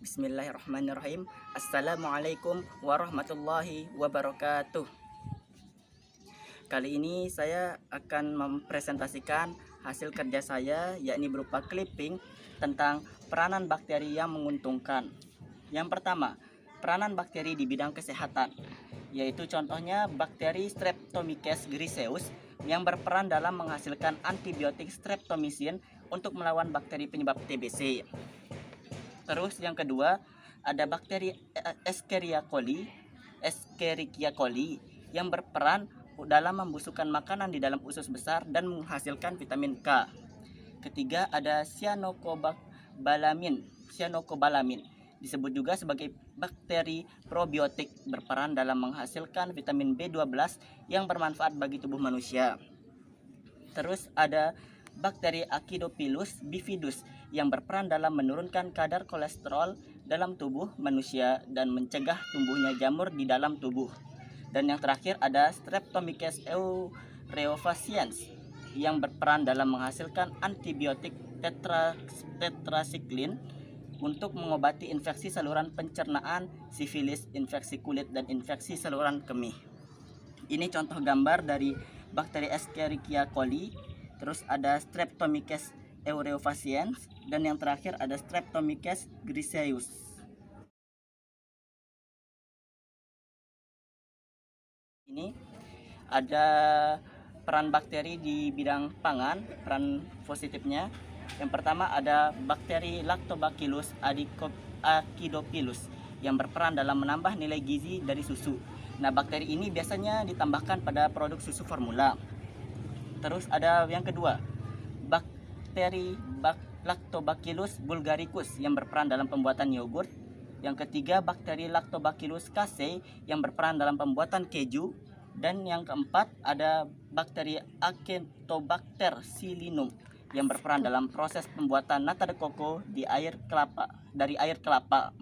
Bismillahirrahmanirrahim. Assalamualaikum warahmatullahi wabarakatuh. Kali ini saya akan mempresentasikan hasil kerja saya, yakni berupa clipping tentang peranan bakteri yang menguntungkan. Yang pertama, peranan bakteri di bidang kesehatan, yaitu contohnya bakteri Streptomyces griseus yang berperan dalam menghasilkan antibiotik streptomycin untuk melawan bakteri penyebab TBC. Terus yang kedua, ada bakteri Escherichia coli yang berperan dalam membusukkan makanan di dalam usus besar dan menghasilkan vitamin K. Ketiga, ada cyanocobalamin, disebut juga sebagai bakteri probiotik, berperan dalam menghasilkan vitamin B12 yang bermanfaat bagi tubuh manusia. Terus ada bakteri Acidophilus bifidus yang berperan dalam menurunkan kadar kolesterol dalam tubuh manusia dan mencegah tumbuhnya jamur di dalam tubuh. Dan yang terakhir ada Streptomyces eureofaciens yang berperan dalam menghasilkan antibiotik tetrasiklin untuk mengobati infeksi saluran pencernaan, sifilis, infeksi kulit, dan infeksi saluran kemih. Ini contoh gambar dari bakteri Escherichia coli. Terus ada Streptomyces eureofaciens dan yang terakhir ada Streptomyces griseus. Ini ada peran bakteri di bidang pangan, peran positifnya. Yang pertama ada bakteri Lactobacillus acidophilus yang berperan dalam menambah nilai gizi dari susu. Nah, bakteri ini biasanya ditambahkan pada produk susu formula. Terus ada yang kedua, bakteri Lactobacillus bulgaricus yang berperan dalam pembuatan yogurt. Yang ketiga, bakteri Lactobacillus casei yang berperan dalam pembuatan keju. Dan yang keempat, ada bakteri Acantobacter silynum yang berperan dalam proses pembuatan nata de coco dari air kelapa.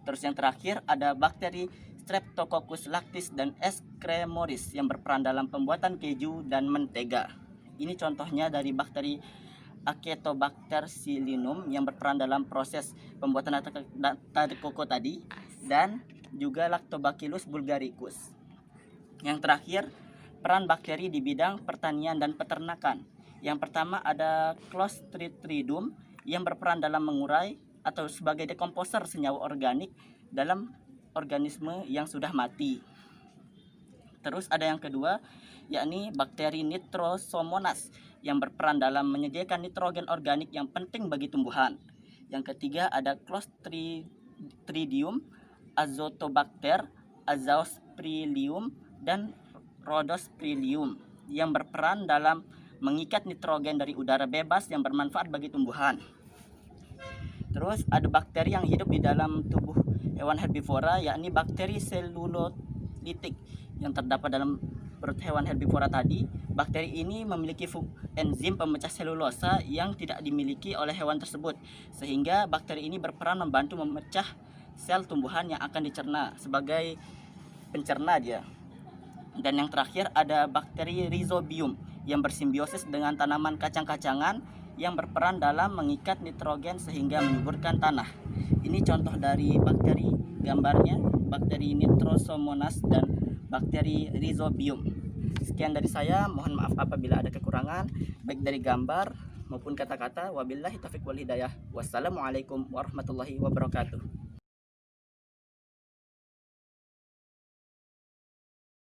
Terus yang terakhir ada bakteri Streptococcus lactis dan Escherichia yang berperan dalam pembuatan keju dan mentega. Ini contohnya dari bakteri Acantobacter silynum yang berperan dalam proses pembuatan nata de coco tadi, dan juga Lactobacillus bulgaricus. Yang terakhir, peran bakteri di bidang pertanian dan peternakan. Yang pertama ada Clostridium yang berperan dalam mengurai atau sebagai dekomposer senyawa organik dalam organisme yang sudah mati. Terus ada yang kedua, yakni bakteri Nitrosomonas yang berperan dalam menyediakan nitrogen organik yang penting bagi tumbuhan. Yang ketiga ada Clostridium, Azotobacter, Azoospermillium, dan Rhodospirillum yang berperan dalam mengikat nitrogen dari udara bebas yang bermanfaat bagi tumbuhan. Terus ada bakteri yang hidup di dalam tubuh hewan herbivora, yakni bakteri selulolitik yang terdapat dalam perut hewan herbivora tadi. Bakteri ini memiliki enzim pemecah selulosa yang tidak dimiliki oleh hewan tersebut, sehingga bakteri ini berperan membantu memecah sel tumbuhan yang akan dicerna sebagai pencerna dia. Dan yang terakhir ada bakteri Rhizobium yang bersimbiosis dengan tanaman kacang-kacangan yang berperan dalam mengikat nitrogen sehingga menyuburkan tanah. Ini contoh dari bakteri, gambarnya bakteri Nitrosomonas dan bakteri Rhizobium. Sekian dari saya, mohon maaf apabila ada kekurangan baik dari gambar maupun kata-kata. Wabillahi taufiq wal hidayah. Wassalamualaikum warahmatullahi wabarakatuh.